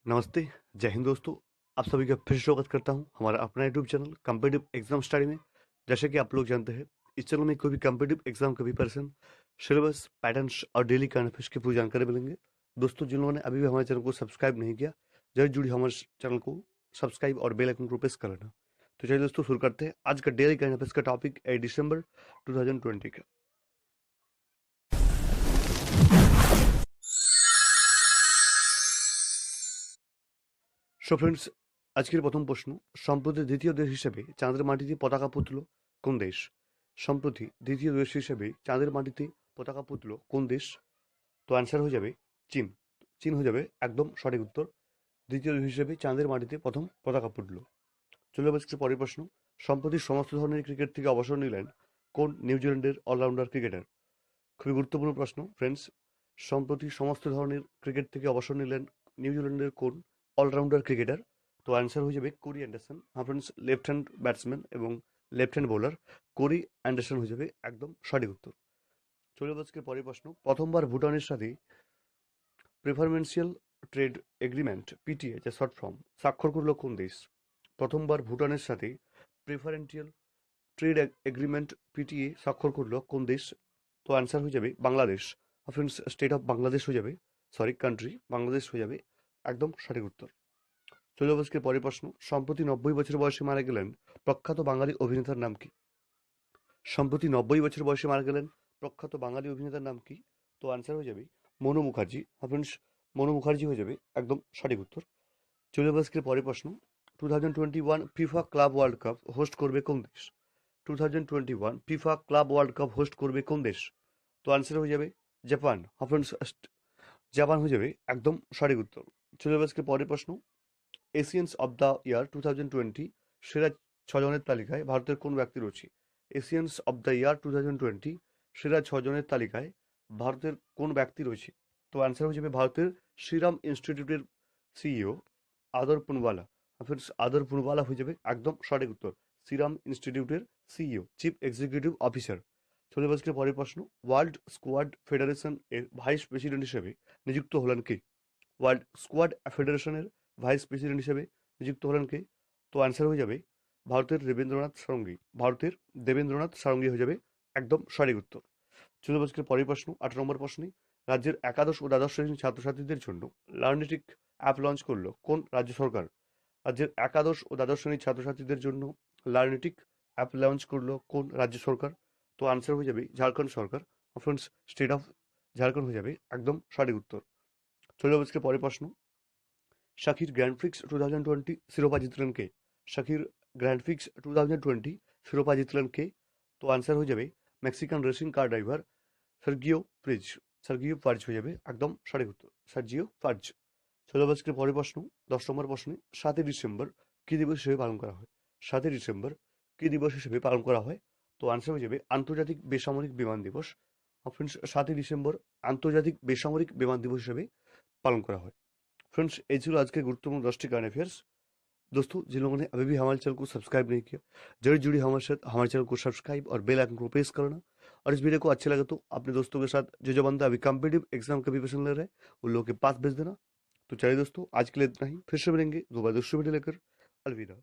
नमस्ते, जय हिंद दोस्तों। आप सभी का फिर स्वागत करता हूं हमारा अपना YouTube channel competitive exam study में। जैसे कि आप लोग जानते हैं, इस चैनल में कोई भी कॉम्पिटिटिव एग्जाम का प्रिपरेशन, सिलेबस, पैटर्न्स और डेली करंट अफेयर्स की पूरी जानकारी मिलेंगे। दोस्तों, जिन लोगों ने अभी भी हमारे चैनल को सब्सक्राइब नहीं किया, जल्द जुड़ी हमारे चैनल को सब्सक्राइब और बेल आइकन को प्रेस कर लेना। तो चलिए दोस्तों, शुरू करते हैं। आज का डेली करंट अफेयर्स का टॉपिक है दिसंबर 2020 का। সো ফ্রেন্ডস, আজকের প্রথম প্রশ্ন, সম্প্রতি দ্বিতীয় দেশ হিসেবে চাঁদের মাটিতে পতাকা পুতল কোন দেশ? সম্প্রতি দ্বিতীয় দেশ হিসেবে চাঁদের মাটিতে পতাকা পুতল কোন দেশ? তো অ্যান্সার হয়ে যাবে চীন। চীন হয়ে যাবে একদম সঠিক উত্তর। দ্বিতীয় দেশ হিসেবে চাঁদের মাটিতে প্রথম পতাকা পুতল। চলে যাবে আজকের পরের প্রশ্ন, সম্প্রতি সমস্ত ধরনের ক্রিকেট থেকে অবসর নিলেন কোন নিউজিল্যান্ডের অলরাউন্ডার ক্রিকেটার? খুবই গুরুত্বপূর্ণ প্রশ্ন ফ্রেন্ডস। সম্প্রতি সমস্ত ধরনের ক্রিকেট থেকে অবসর নিলেন নিউজিল্যান্ডের কোন অলরাউন্ডার ক্রিকেটার? তো অ্যান্সার হয়ে যাবে কোরি অ্যান্ডারসন। হ্যাঁ ফ্রেন্ডস, লেফট হ্যান্ড ব্যাটসম্যান এবং left hand bowler Corey Anderson হয়ে যাবে একদম সঠিক উত্তর। চলে যাবো আজকের পরের প্রশ্ন, প্রথমবার ভুটানের সাথে প্রেফারেন্সিয়াল ট্রেড এগ্রিমেন্ট পিটিএ যা শর্ট ফর্ম স্বাক্ষর করল কোন দেশ? প্রথমবার ভুটানের সাথে প্রেফারেন্সিয়াল ট্রেড এগ্রিমেন্ট পিটিএ স্বাক্ষর করলো কোন দেশ? তো অ্যান্সার হয়ে যাবে Bangladesh. Friends, state of Bangladesh হয়ে যাবে, সরি কান্ট্রি বাংলাদেশ হয়ে যাবে একদম সঠিক উত্তর। চলে যাবো আজকের পরের প্রশ্ন, সম্প্রতি 90 বছর বয়সে মারা গেলেন প্রখ্যাত বাঙালি অভিনেতার নাম কি? সম্প্রতি 90 বছর বয়সে মারা গেলেন প্রখ্যাত বাঙালি অভিনেতার নাম কি? তো অ্যান্সার হয়ে যাবে মনু মুখার্জি। ফ্রেন্ডস, মনু মুখার্জি হয়ে যাবে একদম সঠিক উত্তর। চলে যাবো আজকের পরের প্রশ্ন, 2021 FIFA club world cup host করবে কোন দেশ? 2021 FIFA club world cup host করবে কোন দেশ? তো আনসার হয়ে যাবে জাপান। ফ্রেন্ডস, জাপান হয়ে যাবে একদম সঠিক উত্তর। চলে যাবে আজকে পরের প্রশ্ন, এশিয়ান্স অব দ্য ইয়ার 2020 সেরা 6 জনের তালিকায় ভারতের কোন ব্যক্তি রয়েছে? এশিয়ান্স অব দ্য ইয়ার 2020 সেরা 6 জনের তালিকায় ভারতের কোন ব্যক্তি রয়েছে? তো আনসার হয়ে যাবে ভারতের সিরাম ইনস্টিটিউটের সিইও আদর পুনওয়ালা। ফ্রেন্ডস, আদর পুনওয়ালা হয়ে যাবে একদম সঠিক উত্তর। সিরাম ইনস্টিটিউটের সিইও, চিফ এক্সিকিউটিভ অফিসার। চলে আজকে পরের প্রশ্ন, ওয়ার্ল্ড স্কোয়াড ফেডারেশন এর ভাইস প্রেসিডেন্ট হিসেবে নিযুক্ত হলেন কে? ওয়ার্ল্ড স্কোয়াড ফেডারেশনের ভাইস প্রেসিডেন্ট হিসেবে নিযুক্ত হলেন কে? তো অ্যান্সার হয়ে যাবে ভারতের দেবেন্দ্রনাথ সারঙ্গী। ভারতের দেবেন্দ্রনাথ সারঙ্গী হয়ে যাবে একদম সঠিক উত্তর। চলে আজকে পরের প্রশ্ন, 8 নম্বর প্রশ্নে, রাজ্যের একাদশ ও দ্বাদশ শ্রেণীর ছাত্রছাত্রীদের জন্য লার্নিটিক অ্যাপ লঞ্চ করলো কোন রাজ্য সরকার? রাজ্যের একাদশ ও দ্বাদশ শ্রেণীর ছাত্রছাত্রীদের জন্য লার্নিটিক অ্যাপ লঞ্চ করলো কোন রাজ্য সরকার? তো আনসার হয়ে যাবে ঝাড়খণ্ড সরকার। ফ্রেন্ডস, স্টেট অফ ঝাড়খণ্ড হয়ে যাবে একদম সঠিক উত্তর। চলে যাবো আজকে পরের প্রশ্ন, শাকির গ্র্যান্ড প্রিক্স 2020 শিরোপা জিতলেন কে? শাকির গ্র্যান্ড প্রিক্স 2020 শিরোপা জিতলেন কে? তো আনসার হয়ে যাবে Mexican racing car driver Sergio Perez. Sergio Perez হয়ে যাবে একদম সঠিক উত্তর, সার্জিও পার্জ। চলে যাবো আজকে পরের প্রশ্ন, 10 নম্বর প্রশ্নে, 7ই ডিসেম্বর কি দিবস হিসেবে পালন করা হয়? 7ই ডিসেম্বর কি দিবস হিসেবে পালন করা হয়? তো আনসার হয়ে যাবে আন্তর্জাতিক বেসামরিক বিমান দিবস। ফ্রেন্ডস, 7ই ডিসেম্বর আন্তর্জাতিক বেসামরিক বিমান दिवस হিসেবে पालन करा है। फ्रेंड्स, ये ছিল আজকে গুরুত্বপূর্ণ 10টি करंट अफेयर्स। दोस्तों, जिन लोगों ने अभी भी हमारे चैनल को सब्सक्राइब नहीं किया, जरूर जुड़िए हमारे साथ, हमारे चैनल को सब्सक्राइब और बेल आइकन को प्रेस करना। और इस वीडियो को अच्छा लगे तो अपने दोस्तों के साथ जो बंदा अभी कॉम्पिटिटिव एग्जाम का प्रिपरेशन ले रहे हैं उन लोगों के पास भेज देना। तो चलिए दोस्तों, आज के लिए इतना ही, फिर से मिलेंगे दोबारा दूसरी वीडियो लेकर। अलविदा।